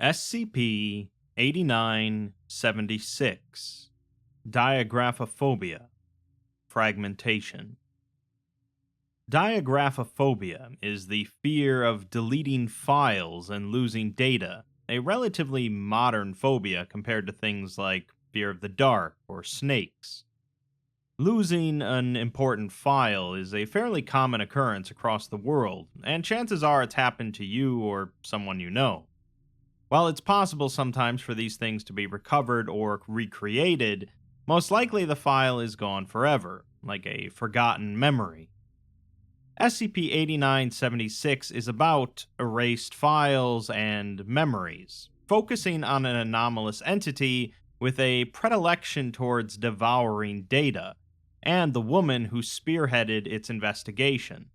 SCP-8976 Diagraphephobia Fragmentation. Diagraphephobia is the fear of deleting files and losing data, a relatively modern phobia compared to things like fear of the dark or snakes. Losing an important file is a fairly common occurrence across the world, and chances are it's happened to you or someone you know. While it's possible sometimes for these things to be recovered or recreated, most likely the file is gone forever, like a forgotten memory. SCP-8976 is about erased files and memories, focusing on an anomalous entity with a predilection towards devouring data, and the woman who spearheaded its investigation.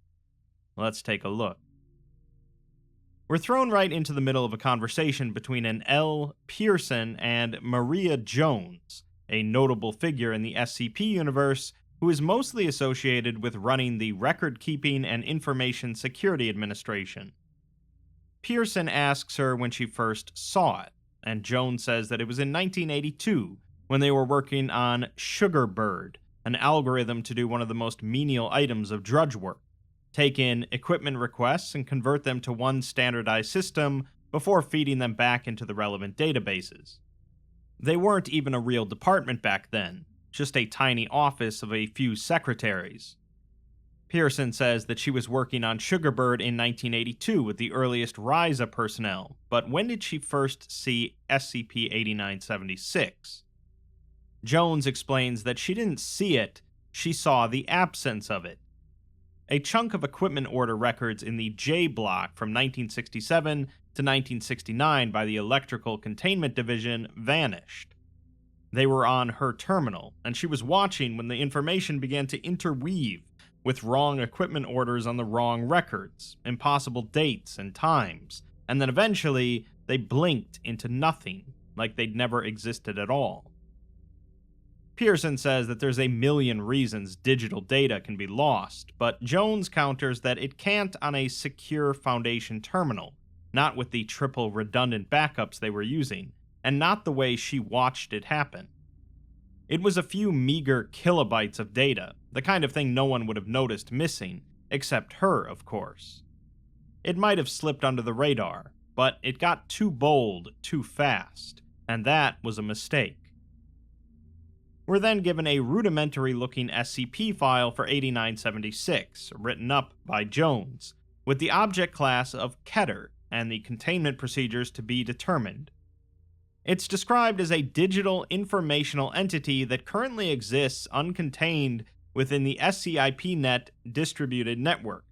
Let's take a look. We're thrown right into the middle of a conversation between an L. Pearson and Maria Jones, a notable figure in the SCP universe who is mostly associated with running the Record Keeping and Information Security Administration. Pearson asks her when she first saw it, and Jones says that it was in 1982 when they were working on Sugarbird, an algorithm to do one of the most menial items of drudge work: take in equipment requests and convert them to one standardized system before feeding them back into the relevant databases. They weren't even a real department back then, just a tiny office of a few secretaries. Pearson says that she was working on Sugarbird in 1982 with the earliest RAISA personnel, but when did she first see SCP-8976? Jones explains that she didn't see it, she saw the absence of it. A chunk of equipment order records in the J block from 1967 to 1969 by the Electrical Containment Division vanished. They were on her terminal, and she was watching when the information began to interweave with wrong equipment orders on the wrong records, impossible dates and times, and then eventually they blinked into nothing, like they'd never existed at all. Pearson says that there's a million reasons digital data can be lost, but Jones counters that it can't on a secure Foundation terminal, not with the triple redundant backups they were using, and not the way she watched it happen. It was a few meager kilobytes of data, the kind of thing no one would have noticed missing, except her, of course. It might have slipped under the radar, but it got too bold too fast, and that was a mistake. We're then given a rudimentary-looking SCP file for 8976, written up by Jones, with the object class of Keter and the containment procedures to be determined. It's described as a digital informational entity that currently exists uncontained within the SCIP-Net distributed network.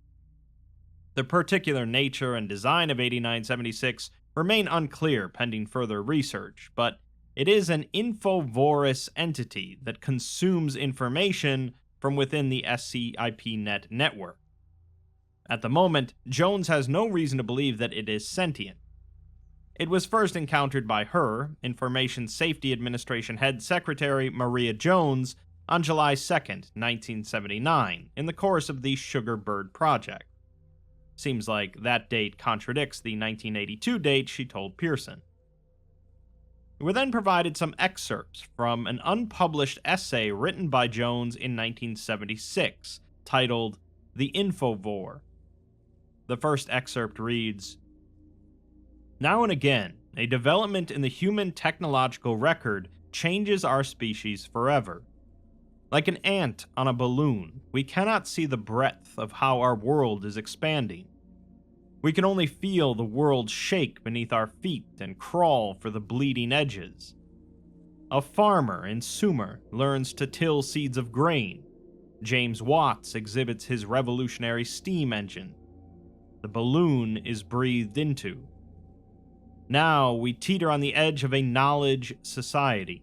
The particular nature and design of 8976 remain unclear pending further research, but it is an infovorous entity that consumes information from within the SCIP-Net network. At the moment, Jones has no reason to believe that it is sentient. It was first encountered by her, Information Safety Administration Head Secretary Maria Jones, on July 2, 1979, in the course of the Sugarbird project. Seems like that date contradicts the 1982 date she told Pearson. We were then provided some excerpts from an unpublished essay written by Jones in 1976, titled The Infovore. The first excerpt reads, "Now and again, a development in the human technological record changes our species forever. Like an ant on a balloon, we cannot see the breadth of how our world is expanding. We can only feel the world shake beneath our feet and crawl for the bleeding edges. A farmer in Sumer learns to till seeds of grain. James Watts exhibits his revolutionary steam engine. The balloon is breathed into. Now we teeter on the edge of a knowledge society.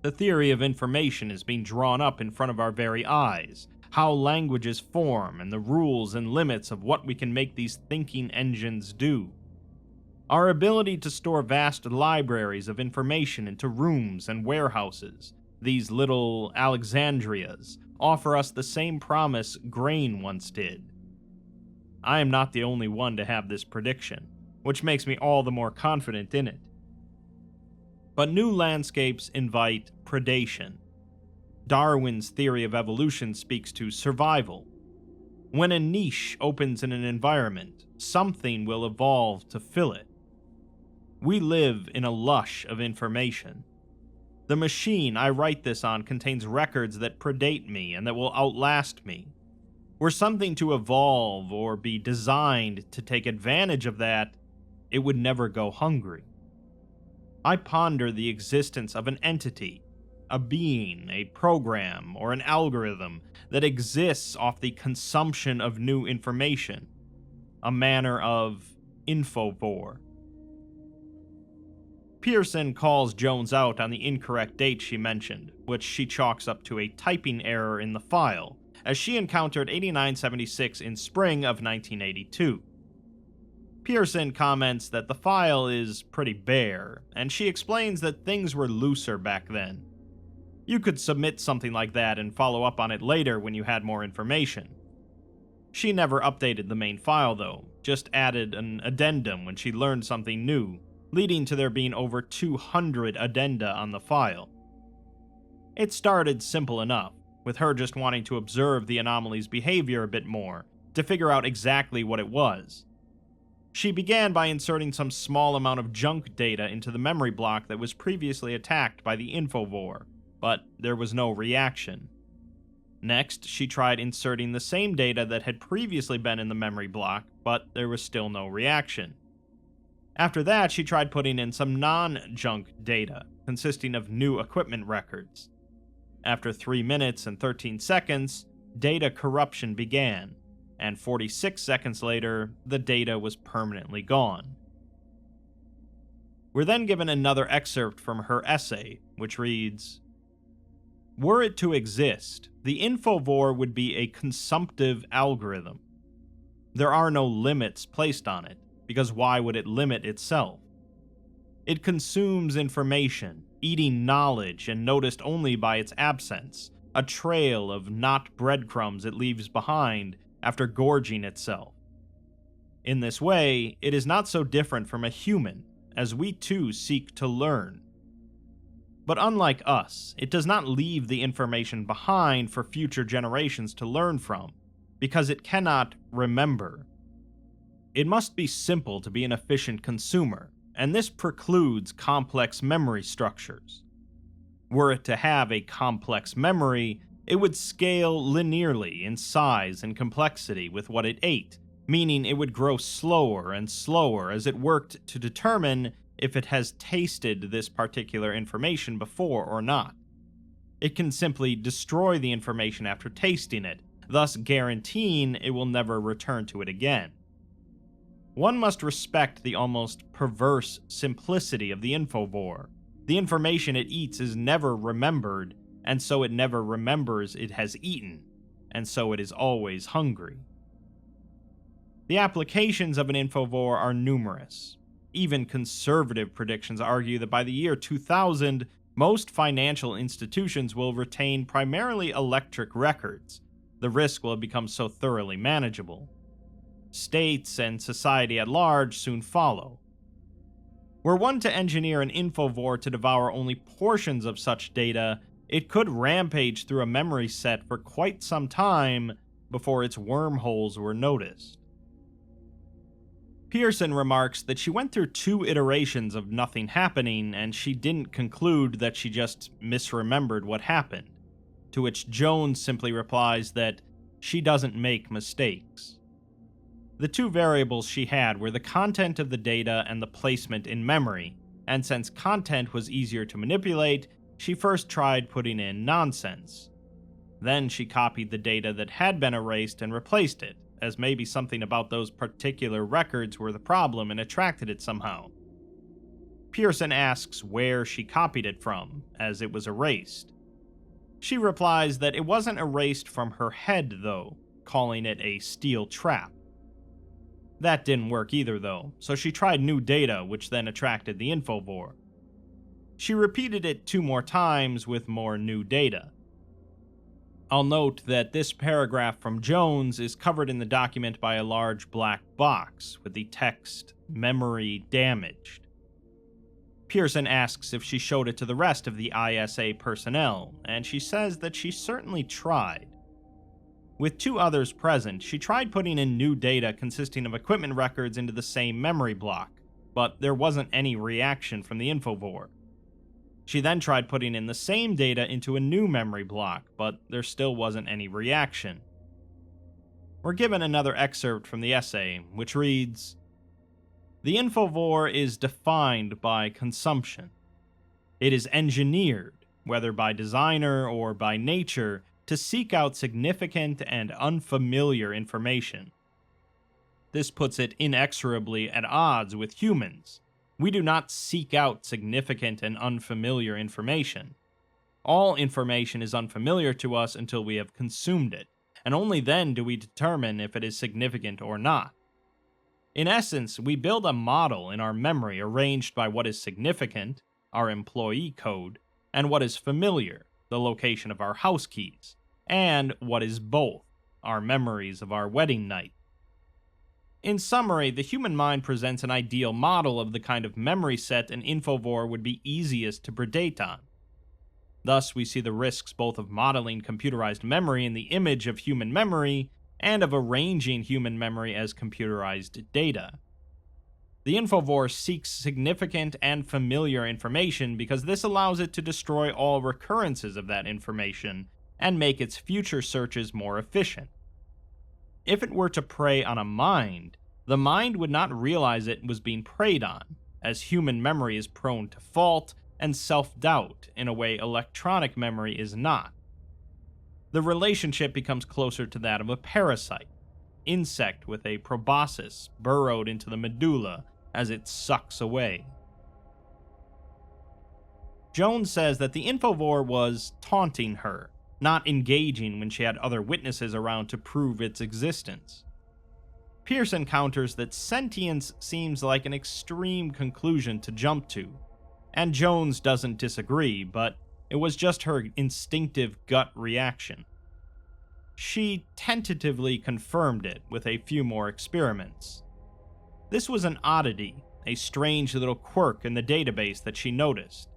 The theory of information is being drawn up in front of our very eyes, how languages form and the rules and limits of what we can make these thinking engines do. Our ability to store vast libraries of information into rooms and warehouses, these little Alexandrias, offer us the same promise grain once did. I am not the only one to have this prediction. which makes me all the more confident in it. But new landscapes invite predation. Darwin's theory of evolution speaks to survival. When a niche opens in an environment, something will evolve to fill it. We live in a lush of information. The machine I write this on contains records that predate me and that will outlast me. Were something to evolve or be designed to take advantage of that, it would never go hungry. I ponder the existence of an entity, a being, a program, or an algorithm that exists off the consumption of new information, a manner of infovore. Pearson calls Jones out on the incorrect date she mentioned, which she chalks up to a typing error in the file, as she encountered 8976 in spring of 1982. Pearson comments that the file is pretty bare, and she explains that things were looser back then. You could submit something like that and follow up on it later when you had more information. She never updated the main file though, just added an addendum when she learned something new, leading to there being over 200 addenda on the file. It started simple enough, with her just wanting to observe the anomaly's behavior a bit more, to figure out exactly what it was. She began by inserting some small amount of junk data into the memory block that was previously attacked by the infovore, but there was no reaction. Next, she tried inserting the same data that had previously been in the memory block, but there was still no reaction. After that, she tried putting in some non-junk data, consisting of new equipment records. After 3 minutes and 13 seconds, data corruption began, and 46 seconds later, the data was permanently gone. We're then given another excerpt from her essay, which reads, "Were it to exist, the infovore would be a consumptive algorithm. There are no limits placed on it, because why would it limit itself? It consumes information, eating knowledge and noticed only by its absence, a trail of not breadcrumbs it leaves behind after gorging itself. In this way, it is not so different from a human, as we too seek to learn. But unlike us, it does not leave the information behind for future generations to learn from, because it cannot remember. It must be simple to be an efficient consumer, and this precludes complex memory structures. Were it to have a complex memory, it would scale linearly in size and complexity with what it ate, meaning it would grow slower and slower as it worked to determine if it has tasted this particular information before or not. It can simply destroy the information after tasting it, thus guaranteeing it will never return to it again. One must respect the almost perverse simplicity of the infovore. The information it eats is never remembered, and so it never remembers it has eaten, and so it is always hungry. The applications of an infovore are numerous. Even conservative predictions argue that by the year 2000, most financial institutions will retain primarily electric records. The risk will have become so thoroughly manageable. States and society at large soon follow. Were one to engineer an infovore to devour only portions of such data, it could rampage through a memory set for quite some time before its wormholes were noticed. Pearson remarks that she went through 2 iterations of nothing happening, and she didn't conclude that she just misremembered what happened, to which Jones simply replies that she doesn't make mistakes. The 2 variables she had were the content of the data and the placement in memory, and since content was easier to manipulate, she first tried putting in nonsense. Then she copied the data that had been erased and replaced it, as maybe something about those particular records were the problem and attracted it somehow. Pearson asks where she copied it from, as it was erased. She replies that it wasn't erased from her head, though, calling it a steel trap. That didn't work either, though, so she tried new data, which then attracted the infovore. She repeated it 2 more times with more new data. I'll note that this paragraph from Jones is covered in the document by a large black box with the text, "Memory damaged." Pearson asks if she showed it to the rest of the ISA personnel, and she says that she certainly tried. With 2 others present, she tried putting in new data consisting of equipment records into the same memory block, but there wasn't any reaction from the infovore. She then tried putting in the same data into a new memory block, but there still wasn't any reaction. We're given another excerpt from the essay, which reads, "The infovore is defined by consumption. It is engineered, whether by designer or by nature, to seek out significant and unfamiliar information. This puts it inexorably at odds with humans. We do not seek out significant and unfamiliar information. All information is unfamiliar to us until we have consumed it, and only then do we determine if it is significant or not. In essence, we build a model in our memory arranged by what is significant, our employee code, and what is familiar, the location of our house keys, and what is both, our memories of our wedding night. In summary, the human mind presents an ideal model of the kind of memory set an infovore would be easiest to predate on. Thus, we see the risks both of modeling computerized memory in the image of human memory and of arranging human memory as computerized data. The infovore seeks significant and familiar information because this allows it to destroy all recurrences of that information and make its future searches more efficient. If it were to prey on a mind, the mind would not realize it was being preyed on, as human memory is prone to fault and self-doubt in a way electronic memory is not. The relationship becomes closer to that of a parasite, insect with a proboscis burrowed into the medulla as it sucks away. Jones says that the infovore was taunting her, not engaging when she had other witnesses around to prove its existence. Pearson counters that sentience seems like an extreme conclusion to jump to, and Jones doesn't disagree, but it was just her instinctive gut reaction. She tentatively confirmed it with a few more experiments. This was an oddity, a strange little quirk in the database that she noticed.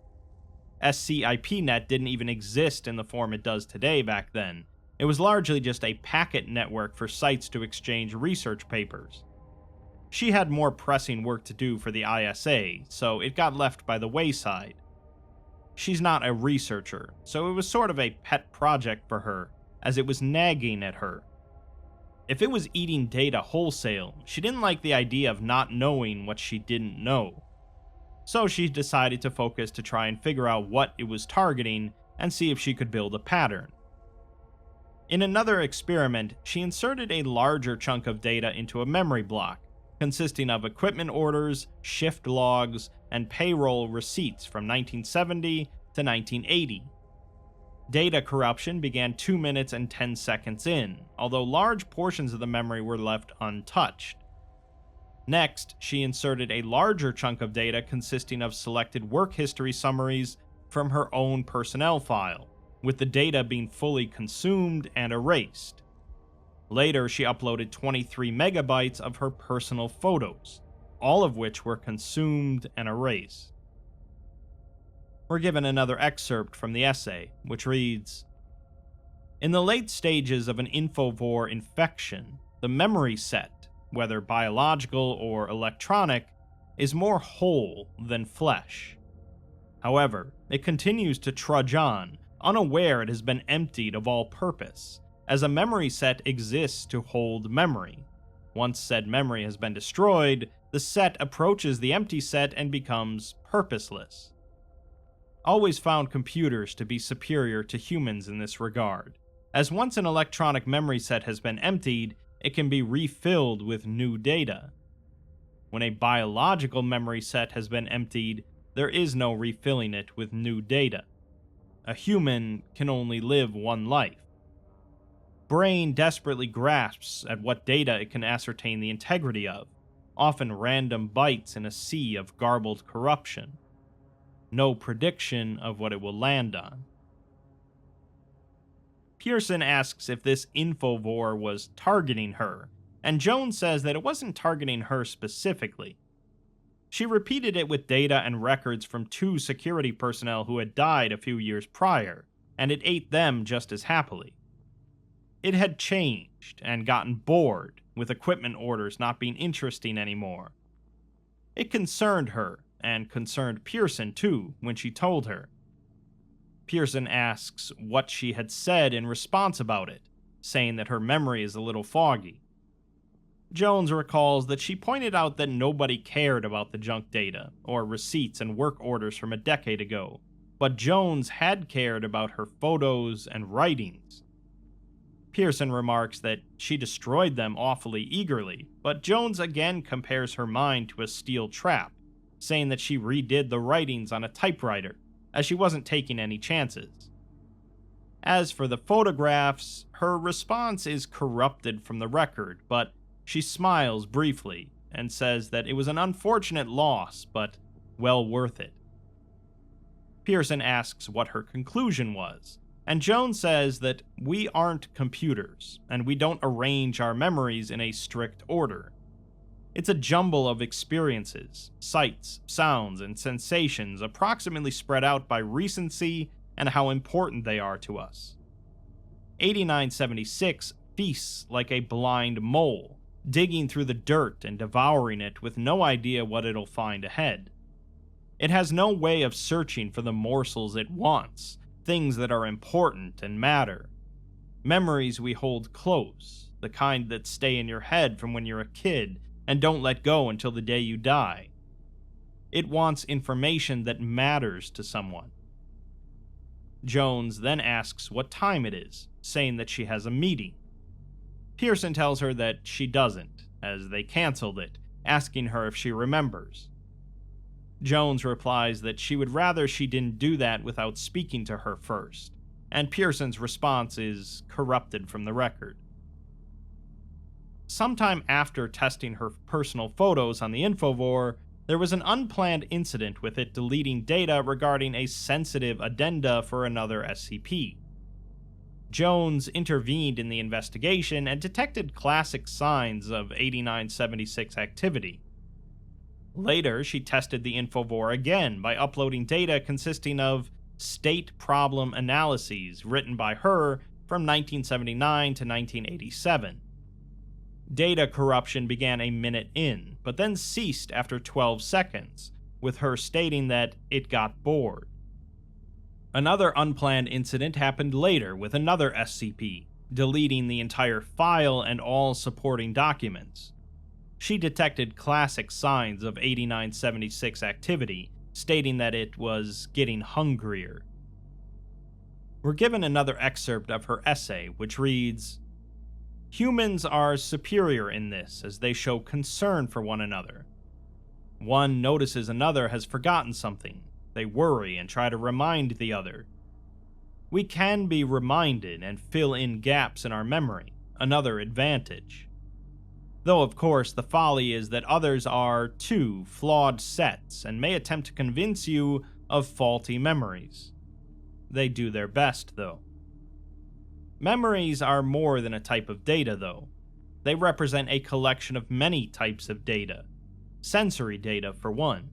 SCIPnet didn't even exist in the form it does today back then. It was largely just a packet network for sites to exchange research papers. She had more pressing work to do for the ISA, so it got left by the wayside. She's not a researcher, so it was sort of a pet project for her, as it was nagging at her. If it was eating data wholesale, she didn't like the idea of not knowing what she didn't know. So she decided to focus to try and figure out what it was targeting and see if she could build a pattern. In another experiment, she inserted a larger chunk of data into a memory block, consisting of equipment orders, shift logs, and payroll receipts from 1970 to 1980. Data corruption began 2 minutes and 10 seconds in, although large portions of the memory were left untouched. Next, she inserted a larger chunk of data consisting of selected work history summaries from her own personnel file, with the data being fully consumed and erased. Later, she uploaded 23 megabytes of her personal photos, all of which were consumed and erased. We're given another excerpt from the essay, which reads, "In the late stages of an infovore infection, the memory set, whether biological or electronic, is more whole than flesh. However, it continues to trudge on, unaware it has been emptied of all purpose, as a memory set exists to hold memory. Once said memory has been destroyed, the set approaches the empty set and becomes purposeless. Always found computers to be superior to humans in this regard, as once an electronic memory set has been emptied, it can be refilled with new data. When a biological memory set has been emptied, there is no refilling it with new data. A human can only live one life. Brain desperately grasps at what data it can ascertain the integrity of, often random bytes in a sea of garbled corruption. No prediction of what it will land on." Pearson asks if this infovore was targeting her, and Jones says that it wasn't targeting her specifically. She repeated it with data and records from 2 security personnel who had died a few years prior, and it ate them just as happily. It had changed and gotten bored, with equipment orders not being interesting anymore. It concerned her, and concerned Pearson too, when she told her. Pearson asks what she had said in response about it, saying that her memory is a little foggy. Jones recalls that she pointed out that nobody cared about the junk data, or receipts and work orders from a decade ago, but Jones had cared about her photos and writings. Pearson remarks that she destroyed them awfully eagerly, but Jones again compares her mind to a steel trap, saying that she redid the writings on a typewriter, as she wasn't taking any chances. As for the photographs, her response is corrupted from the record, but she smiles briefly and says that it was an unfortunate loss, but well worth it. Pearson asks what her conclusion was, and Jones says that we aren't computers, and we don't arrange our memories in a strict order. It's a jumble of experiences, sights, sounds, and sensations approximately spread out by recency and how important they are to us. 8976 feasts like a blind mole, digging through the dirt and devouring it with no idea what it'll find ahead. It has no way of searching for the morsels it wants, things that are important and matter. Memories we hold close, the kind that stay in your head from when you're a kid and don't let go until the day you die. It wants information that matters to someone. Jones then asks what time it is, saying that she has a meeting. Pearson tells her that she doesn't, as they canceled it, asking her if she remembers. Jones replies that she would rather she didn't do that without speaking to her first, and Pearson's response is corrupted from the record. Sometime after testing her personal photos on the infovore, there was an unplanned incident with it deleting data regarding a sensitive addenda for another SCP. Jones intervened in the investigation and detected classic signs of 8976 activity. Later, she tested the infovore again by uploading data consisting of state problem analyses written by her from 1979 to 1987. Data corruption began a minute in, but then ceased after 12 seconds, with her stating that it got bored. Another unplanned incident happened later with another SCP, deleting the entire file and all supporting documents. She detected classic signs of 8976 activity, stating that it was getting hungrier. We're given another excerpt of her essay, which reads, "Humans are superior in this, as they show concern for one another. One notices another has forgotten something. They worry and try to remind the other. We can be reminded and fill in gaps in our memory, another advantage. Though, of course, the folly is that others are, too, flawed sets and may attempt to convince you of faulty memories. They do their best, though. Memories are more than a type of data, though. They represent a collection of many types of data. Sensory data, for one.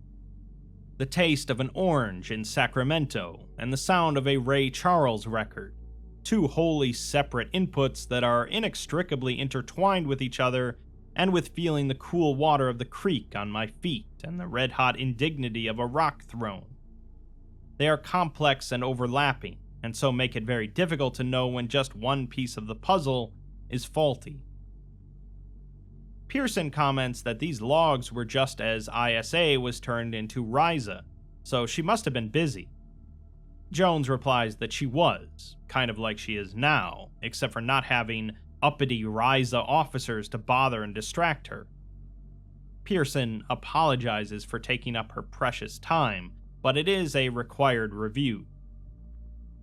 The taste of an orange in Sacramento, and the sound of a Ray Charles record. Two wholly separate inputs that are inextricably intertwined with each other, and with feeling the cool water of the creek on my feet and the red-hot indignity of a rock thrown. They are complex and overlapping, and so make it very difficult to know when just one piece of the puzzle is faulty. Pearson comments that these logs were just as ISA was turned into RAISA, so she must have been busy. Jones replies that she was, kind of like she is now, except for not having uppity RAISA officers to bother and distract her. Pearson apologizes for taking up her precious time, but it is a required review.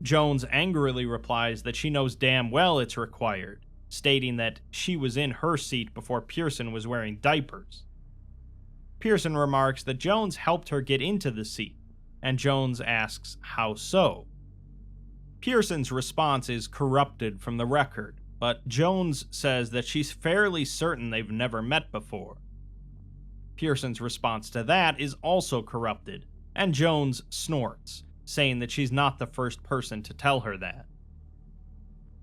Jones angrily replies that she knows damn well it's required, stating that she was in her seat before Pearson was wearing diapers. Pearson remarks that Jones helped her get into the seat, and Jones asks how so. Pearson's response is corrupted from the record, but Jones says that she's fairly certain they've never met before. Pearson's response to that is also corrupted, and Jones snorts, saying that she's not the first person to tell her that.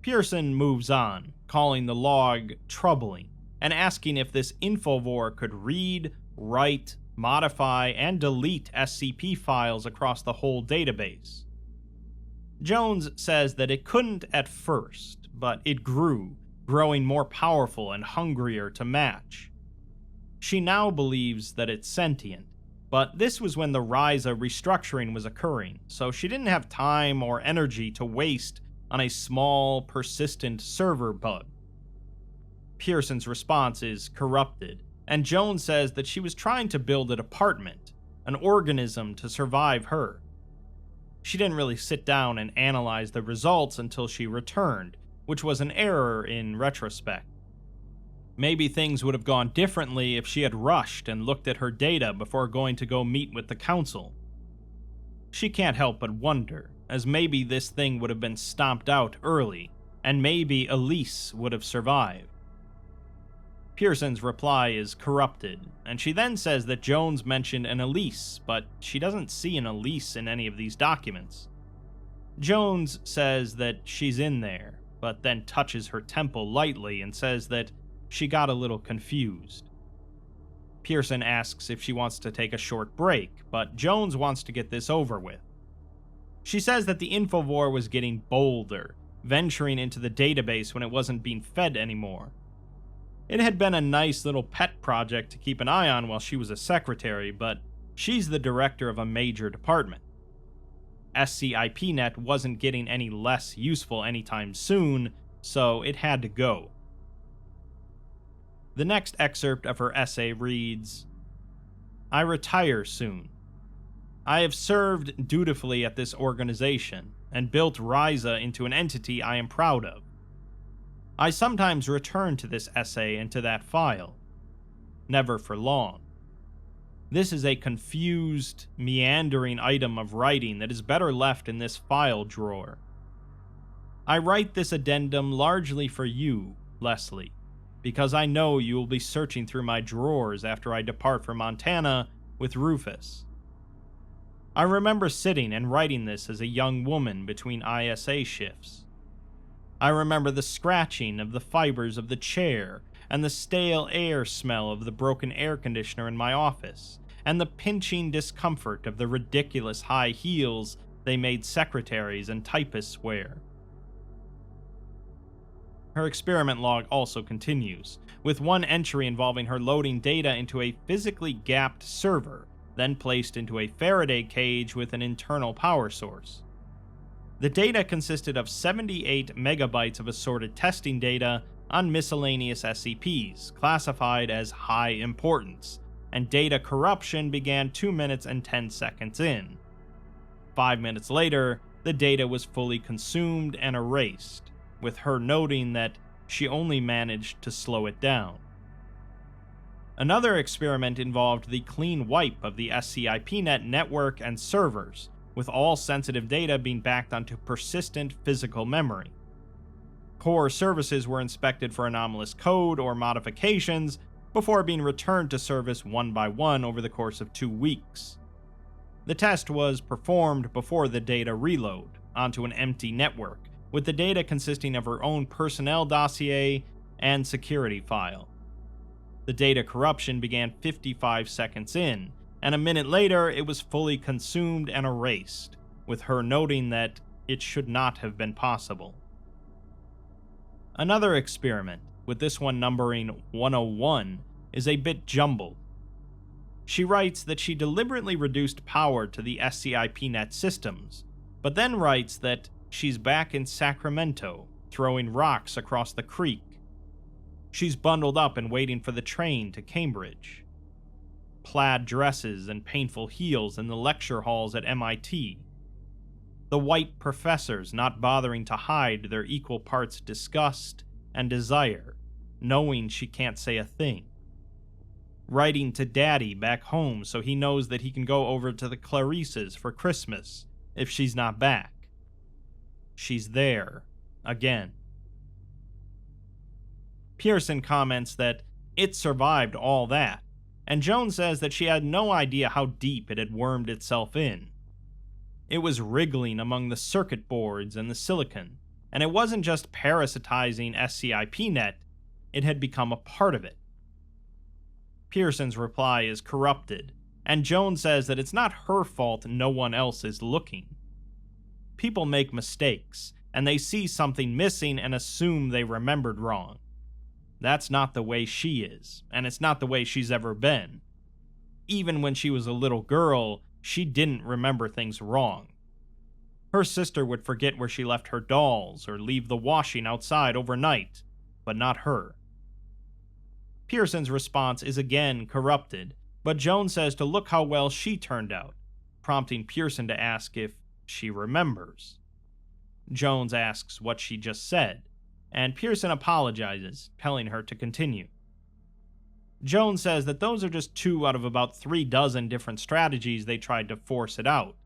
Pearson moves on, calling the log troubling, and asking if this infovore could read, write, modify, and delete SCP files across the whole database. Jones says that it couldn't at first, but it grew, growing more powerful and hungrier to match. She now believes that it's sentient, but this was when the RAISA restructuring was occurring, so she didn't have time or energy to waste on a small, persistent server bug. Pearson's response is corrupted, and Jones says that she was trying to build a department, an organism to survive her. She didn't really sit down and analyze the results until she returned, which was an error in retrospect. Maybe things would have gone differently if she had rushed and looked at her data before going to go meet with the council. She can't help but wonder, as maybe this thing would have been stomped out early, and maybe Elise would have survived. Pearson's reply is corrupted, and she then says that Jones mentioned an Elise, but she doesn't see an Elise in any of these documents. Jones says that she's in there, but then touches her temple lightly and says that she got a little confused. Pearson asks if she wants to take a short break, but Jones wants to get this over with. She says that the infovore was getting bolder, venturing into the database when it wasn't being fed anymore. It had been a nice little pet project to keep an eye on while she was a secretary, but she's the director of a major department. SCIPnet wasn't getting any less useful anytime soon, so it had to go. The next excerpt of her essay reads, "I retire soon. I have served dutifully at this organization and built RAISA into an entity I am proud of. I sometimes return to this essay and to that file. Never for long. This is a confused, meandering item of writing that is better left in this file drawer. I write this addendum largely for you, Leslie, because I know you will be searching through my drawers after I depart for Montana with Rufus. I remember sitting and writing this as a young woman between ISA shifts. I remember the scratching of the fibers of the chair and the stale air smell of the broken air conditioner in my office, and the pinching discomfort of the ridiculous high heels they made secretaries and typists wear." Her experiment log also continues, with one entry involving her loading data into a physically gapped server, then placed into a Faraday cage with an internal power source. The data consisted of 78 megabytes of assorted testing data on miscellaneous SCPs, classified as high importance, and data corruption began 2 minutes and 10 seconds in. 5 minutes later, the data was fully consumed and erased, with her noting that she only managed to slow it down. Another experiment involved the clean wipe of the SCIPnet network and servers, with all sensitive data being backed onto persistent physical memory. Core services were inspected for anomalous code or modifications before being returned to service one by one over the course of 2 weeks. The test was performed before the data reload onto an empty network, with the data consisting of her own personnel dossier and security file. The data corruption began 55 seconds in, and a minute later it was fully consumed and erased, with her noting that it should not have been possible. Another experiment, with this one numbering 101, is a bit jumbled. She writes that she deliberately reduced power to the SCIPnet systems, but then writes that she's back in Sacramento, throwing rocks across the creek. She's bundled up and waiting for the train to Cambridge. Plaid dresses and painful heels in the lecture halls at MIT. The white professors not bothering to hide their equal parts disgust and desire, knowing she can't say a thing. Writing to Daddy back home so he knows that he can go over to the Clarices for Christmas if she's not back. she's there, again. Pearson comments that it survived all that, and Jones says that she had no idea how deep it had wormed itself in. It was wriggling among the circuit boards and the silicon, and it wasn't just parasitizing SCIPnet, it had become a part of it. Pearson's reply is corrupted, and Jones says that it's not her fault no one else is looking. People make mistakes, and they see something missing and assume they remembered wrong. That's not the way she is, and it's not the way she's ever been. Even when she was a little girl, she didn't remember things wrong. Her sister would forget where she left her dolls or leave the washing outside overnight, but not her. Pearson's response is again corrupted, but Jones says to look how well she turned out, prompting Pearson to ask if she remembers. Jones asks what she just said, and Pearson apologizes, telling her to continue. Jones says that those are just 2 out of about 3 dozen different strategies they tried to force it out.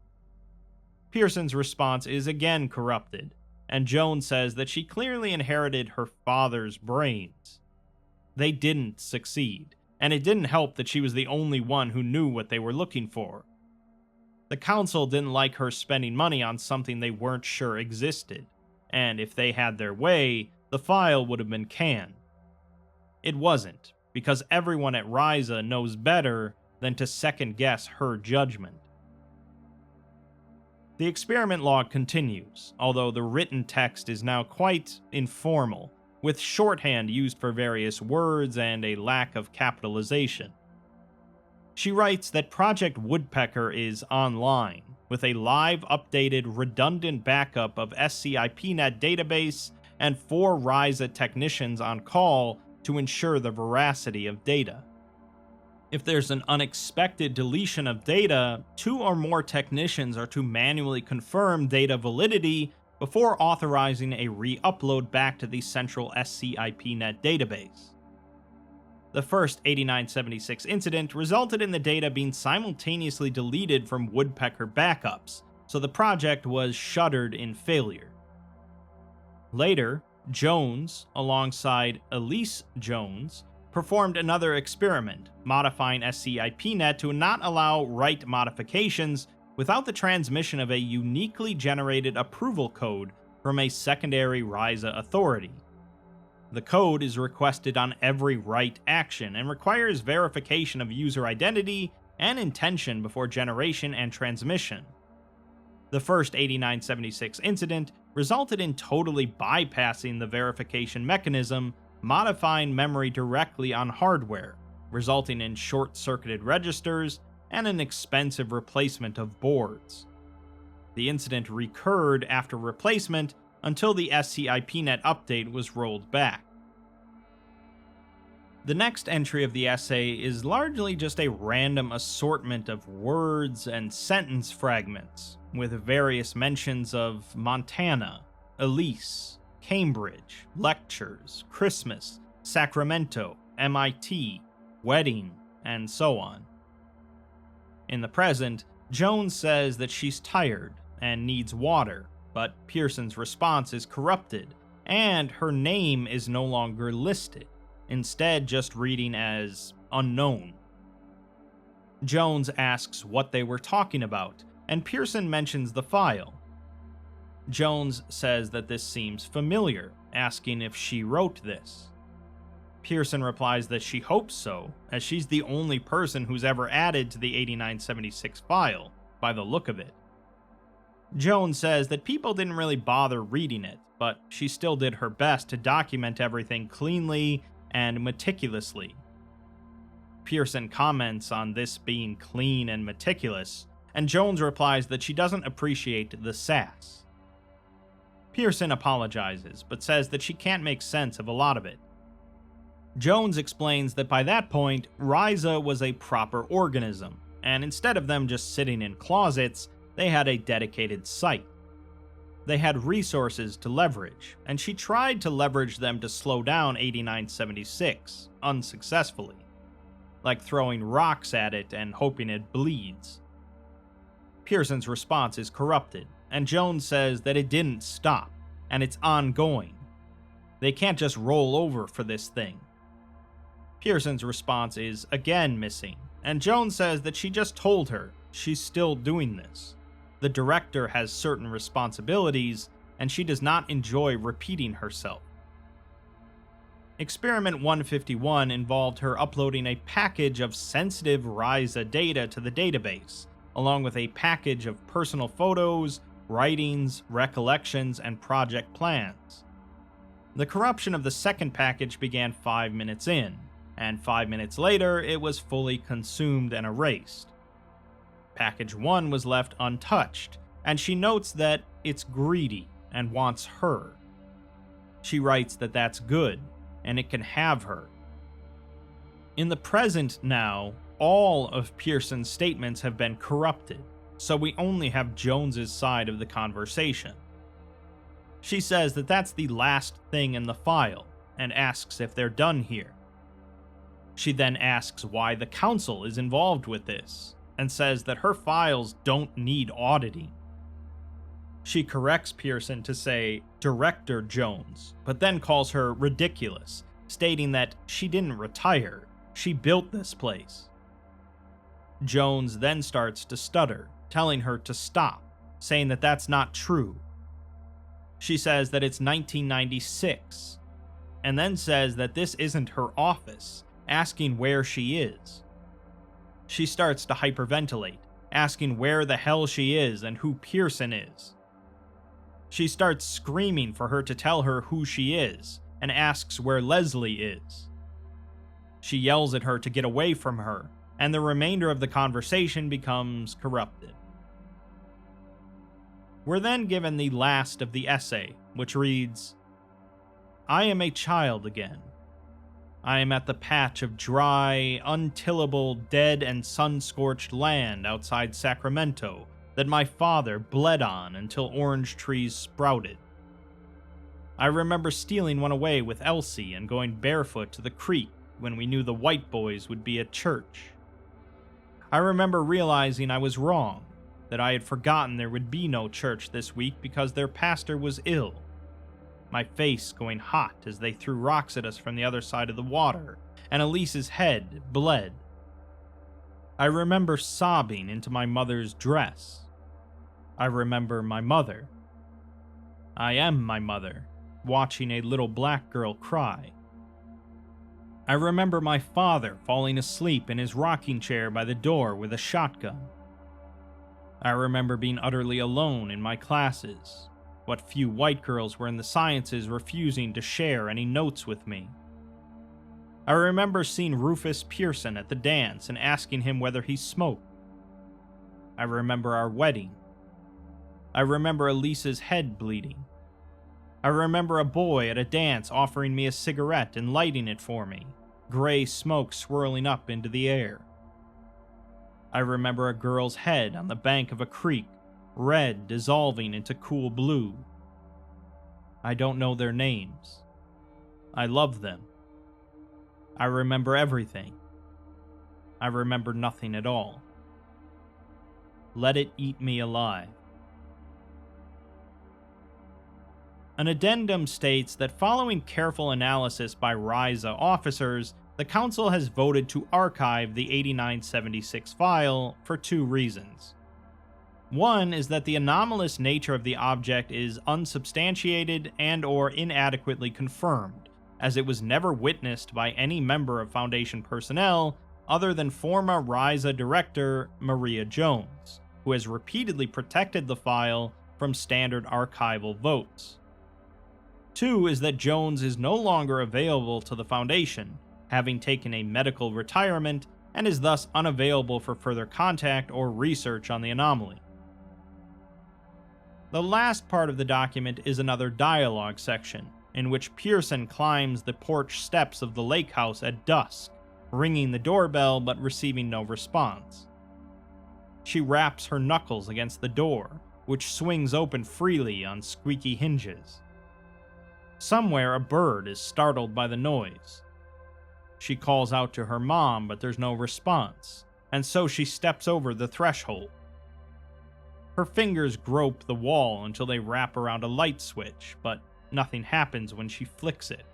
Pearson's response is again corrupted, and Jones says that she clearly inherited her father's brains. They didn't succeed, and it didn't help that she was the only one who knew what they were looking for. The council didn't like her spending money on something they weren't sure existed, and if they had their way, the file would have been canned. It wasn't, because everyone at RAISA knows better than to second-guess her judgment. The experiment log continues, although the written text is now quite informal, with shorthand used for various words and a lack of capitalization. She writes that Project Woodpecker is online, with a live updated redundant backup of SCIPnet database and 4 RAISA technicians on call to ensure the veracity of data. If there's an unexpected deletion of data, 2 or more technicians are to manually confirm data validity before authorizing a re-upload back to the central SCIPnet database. The first 8976 incident resulted in the data being simultaneously deleted from Woodpecker backups, so the project was shuttered in failure. Later, Jones, alongside Elise Jones, performed another experiment, modifying SCIPnet to not allow write modifications without the transmission of a uniquely generated approval code from a secondary RAISA authority. The code is requested on every write action and requires verification of user identity and intention before generation and transmission. The first 8976 incident resulted in totally bypassing the verification mechanism, modifying memory directly on hardware, resulting in short-circuited registers and an expensive replacement of boards. The incident recurred after replacement until the SCIPnet update was rolled back. The next entry of the essay is largely just a random assortment of words and sentence fragments, with various mentions of Montana, Elise, Cambridge, lectures, Christmas, Sacramento, MIT, wedding, and so on. In the present, Jones says that she's tired and needs water, but Pearson's response is corrupted, and her name is no longer listed, instead just reading as unknown. Jones asks what they were talking about, and Pearson mentions the file. Jones says that this seems familiar, asking if she wrote this. Pearson replies that she hopes so, as she's the only person who's ever added to the 8976 file, by the look of it. Jones says that people didn't really bother reading it, but she still did her best to document everything cleanly and meticulously. Pearson comments on this being clean and meticulous, and Jones replies that she doesn't appreciate the sass. Pearson apologizes, but says that she can't make sense of a lot of it. Jones explains that by that point, RAISA was a proper organism, and instead of them just sitting in closets, they had a dedicated site. They had resources to leverage, and she tried to leverage them to slow down 8976, unsuccessfully, like throwing rocks at it and hoping it bleeds. Pearson's response is corrupted, and Jones says that it didn't stop, and it's ongoing. They can't just roll over for this thing. Pearson's response is again missing, and Jones says that she just told her she's still doing this. The director has certain responsibilities, and she does not enjoy repeating herself. Experiment 151 involved her uploading a package of sensitive RAISA data to the database, along with a package of personal photos, writings, recollections, and project plans. The corruption of the second package began 5 minutes in, and 5 minutes later it was fully consumed and erased. Package 1 was left untouched, and she notes that it's greedy and wants her. She writes that that's good, and it can have her. In the present now, all of Pearson's statements have been corrupted, so we only have Jones's side of the conversation. She says that that's the last thing in the file, and asks if they're done here. She then asks why the council is involved with this, and says that her files don't need auditing. She corrects Pearson to say Director Jones, but then calls her ridiculous, stating that she didn't retire, she built this place. Jones then starts to stutter, telling her to stop, saying that that's not true. She says that it's 1996, and then says that this isn't her office, asking where she is. She starts to hyperventilate, asking where the hell she is and who Pearson is. She starts screaming for her to tell her who she is, and asks where Leslie is. She yells at her to get away from her, and the remainder of the conversation becomes corrupted. We're then given the last of the essay, which reads, I am a child again. I am at the patch of dry, untillable, dead and sun-scorched land outside Sacramento that my father bled on until orange trees sprouted. I remember stealing one away with Elsie and going barefoot to the creek when we knew the white boys would be at church. I remember realizing I was wrong, that I had forgotten there would be no church this week because their pastor was ill. My face going hot as they threw rocks at us from the other side of the water, and Elise's head bled. I remember sobbing into my mother's dress. I remember my mother. I am my mother, watching a little black girl cry. I remember my father falling asleep in his rocking chair by the door with a shotgun. I remember being utterly alone in my classes, what few white girls were in the sciences refusing to share any notes with me. I remember seeing Rufus Pearson at the dance and asking him whether he smoked. I remember our wedding. I remember Elise's head bleeding. I remember a boy at a dance offering me a cigarette and lighting it for me, gray smoke swirling up into the air. I remember a girl's head on the bank of a creek, red dissolving into cool blue. I don't know their names. I love them. I remember everything. I remember nothing at all. Let it eat me alive. An addendum states that following careful analysis by RAISA officers, the Council has voted to archive the 8976 file for two reasons. One is that the anomalous nature of the object is unsubstantiated and/or inadequately confirmed, as it was never witnessed by any member of Foundation personnel other than former RAISA director Maria Jones, who has repeatedly protected the file from standard archival votes. Two is that Jones is no longer available to the Foundation, having taken a medical retirement, and is thus unavailable for further contact or research on the anomaly. The last part of the document is another dialogue section, in which Pearson climbs the porch steps of the lake house at dusk, ringing the doorbell but receiving no response. She raps her knuckles against the door, which swings open freely on squeaky hinges. Somewhere a bird is startled by the noise. She calls out to her mom, but there's no response, and so she steps over the threshold. Her fingers grope the wall until they wrap around a light switch, but nothing happens when she flicks it.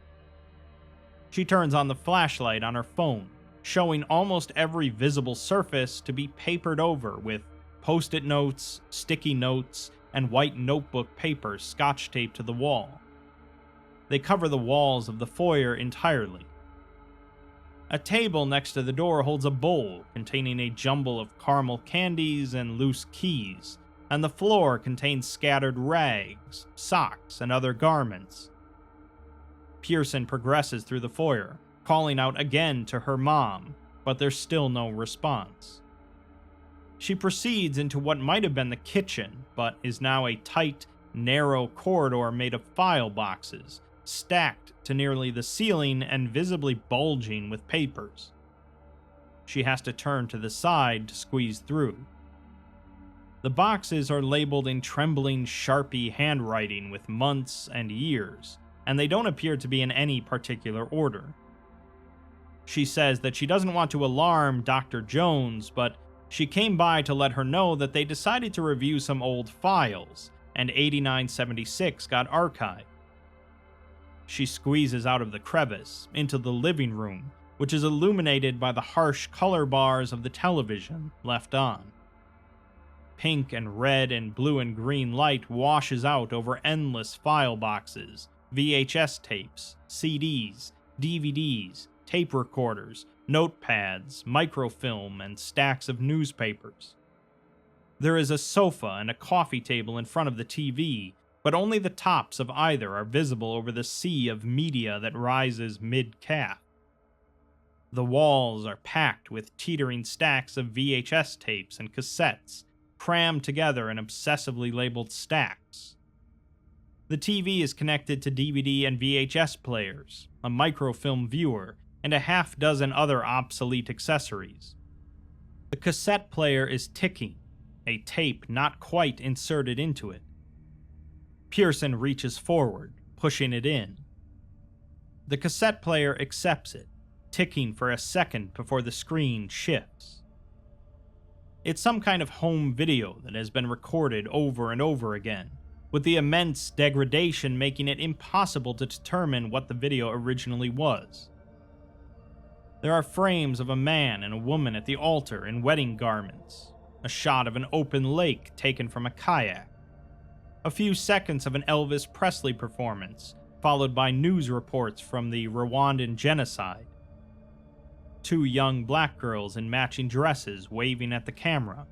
She turns on the flashlight on her phone, showing almost every visible surface to be papered over with post-it notes, sticky notes, and white notebook paper scotch taped to the wall. They cover the walls of the foyer entirely. A table next to the door holds a bowl containing a jumble of caramel candies and loose keys, and the floor contains scattered rags, socks, and other garments. Pearson progresses through the foyer, calling out again to her mom, but there's still no response. She proceeds into what might have been the kitchen, but is now a tight, narrow corridor made of file boxes, stacked to nearly the ceiling and visibly bulging with papers. She has to turn to the side to squeeze through. The boxes are labeled in trembling Sharpie handwriting with months and years, and they don't appear to be in any particular order. She says that she doesn't want to alarm Dr. Jones, but she came by to let her know that they decided to review some old files, and 8976 got archived. She squeezes out of the crevice into the living room, which is illuminated by the harsh color bars of the television left on. Pink and red and blue and green light washes out over endless file boxes, VHS tapes, CDs, DVDs, tape recorders, notepads, microfilm, and stacks of newspapers. There is a sofa and a coffee table in front of the TV, but only the tops of either are visible over the sea of media that rises mid-calf. The walls are packed with teetering stacks of VHS tapes and cassettes, crammed together in obsessively labeled stacks. The TV is connected to DVD and VHS players, a microfilm viewer, and a half-dozen other obsolete accessories. The cassette player is ticking, a tape not quite inserted into it. Pearson reaches forward, pushing it in. The cassette player accepts it, ticking for a second before the screen shifts. It's some kind of home video that has been recorded over and over again, with the immense degradation making it impossible to determine what the video originally was. There are frames of a man and a woman at the altar in wedding garments, a shot of an open lake taken from a kayak, a few seconds of an Elvis Presley performance, followed by news reports from the Rwandan genocide. 2 young black girls in matching dresses waving at the camera.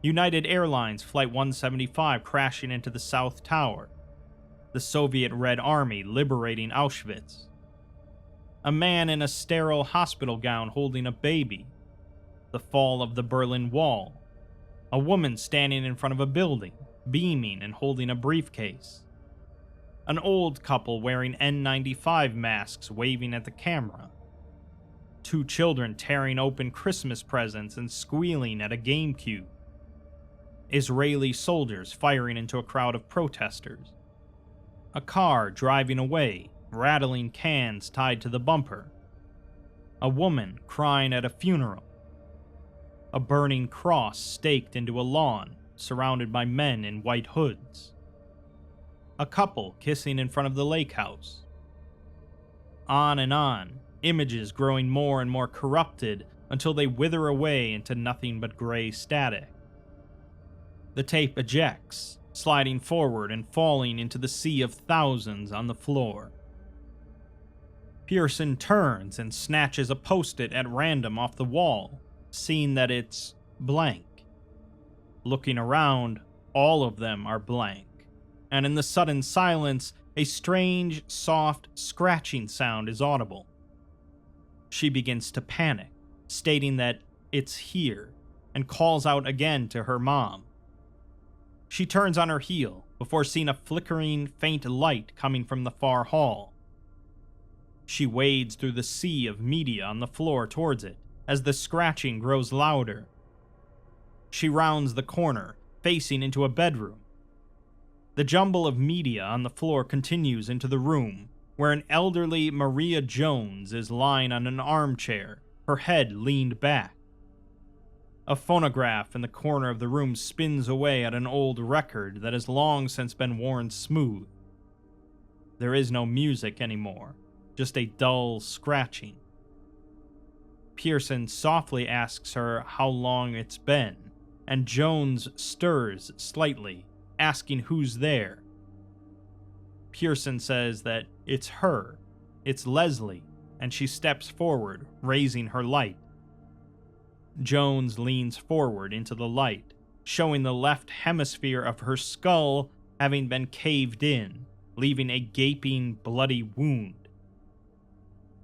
United Airlines Flight 175 crashing into the South Tower. The Soviet Red Army liberating Auschwitz. A man in a sterile hospital gown holding a baby. The fall of the Berlin Wall. A woman standing in front of a building, beaming and holding a briefcase. An old couple wearing N95 masks waving at the camera. 2 children tearing open Christmas presents and squealing at a GameCube. Israeli soldiers firing into a crowd of protesters. A car driving away, rattling cans tied to the bumper. A woman crying at a funeral. A burning cross staked into a lawn, surrounded by men in white hoods. A couple kissing in front of the lake house. On and on, images growing more and more corrupted until they wither away into nothing but gray static. The tape ejects, sliding forward and falling into the sea of thousands on the floor. Pearson turns and snatches a post-it at random off the wall, seeing that it's blank. Looking around, all of them are blank, and in the sudden silence, a strange, soft, scratching sound is audible. She begins to panic, stating that it's here, and calls out again to her mom. She turns on her heel before seeing a flickering, faint light coming from the far hall. She wades through the sea of media on the floor towards it, as the scratching grows louder. She rounds the corner, facing into a bedroom. The jumble of media on the floor continues into the room, where an elderly Maria Jones is lying on an armchair, her head leaned back. A phonograph in the corner of the room spins away at an old record that has long since been worn smooth. There is no music anymore, just a dull scratching. Pearson softly asks her how long it's been, and Jones stirs slightly, asking who's there. Pearson says that it's her, it's Leslie, and she steps forward, raising her light. Jones leans forward into the light, showing the left hemisphere of her skull having been caved in, leaving a gaping, bloody wound.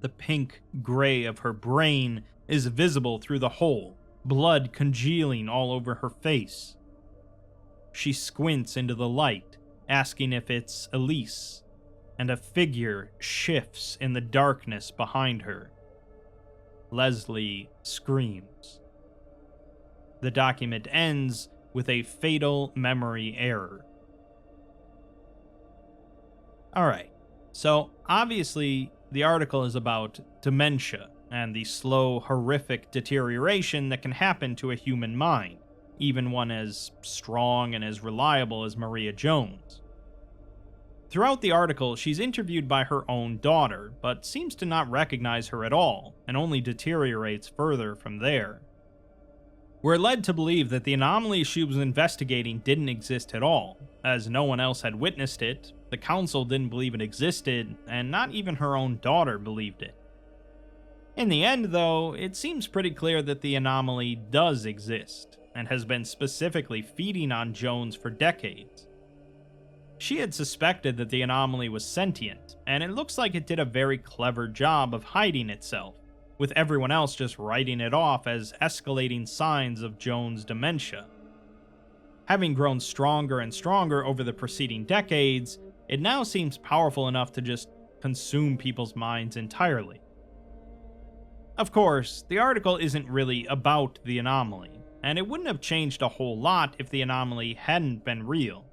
The pink gray of her brain is visible through the hole, blood congealing all over her face. She squints into the light, asking if it's Elise, and a figure shifts in the darkness behind her. Leslie screams. The document ends with a fatal memory error. Alright, so obviously the article is about dementia and the slow, horrific deterioration that can happen to a human mind, even one as strong and as reliable as Maria Jones. Throughout the article, she's interviewed by her own daughter, but seems to not recognize her at all, and only deteriorates further from there. We're led to believe that the anomaly she was investigating didn't exist at all, as no one else had witnessed it, the council didn't believe it existed, and not even her own daughter believed it. In the end, though, it seems pretty clear that the anomaly does exist, and has been specifically feeding on Jones for decades. She had suspected that the anomaly was sentient, and it looks like it did a very clever job of hiding itself, with everyone else just writing it off as escalating signs of Jones' dementia. Having grown stronger and stronger over the preceding decades, it now seems powerful enough to just consume people's minds entirely. Of course, the article isn't really about the anomaly, and it wouldn't have changed a whole lot if the anomaly hadn't been real.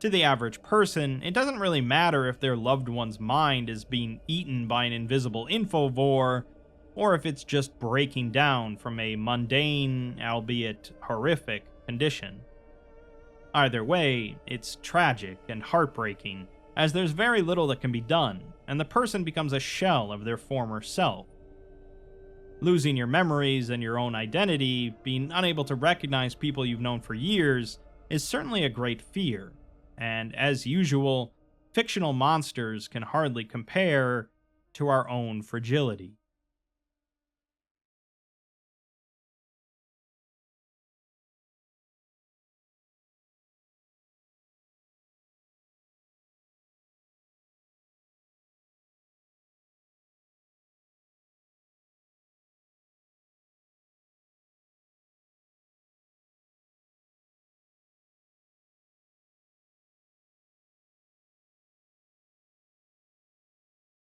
To the average person, it doesn't really matter if their loved one's mind is being eaten by an invisible infovore, or if it's just breaking down from a mundane, albeit horrific, condition. Either way, it's tragic and heartbreaking, as there's very little that can be done, and the person becomes a shell of their former self. Losing your memories and your own identity, being unable to recognize people you've known for years, is certainly a great fear. And as usual, fictional monsters can hardly compare to our own fragility.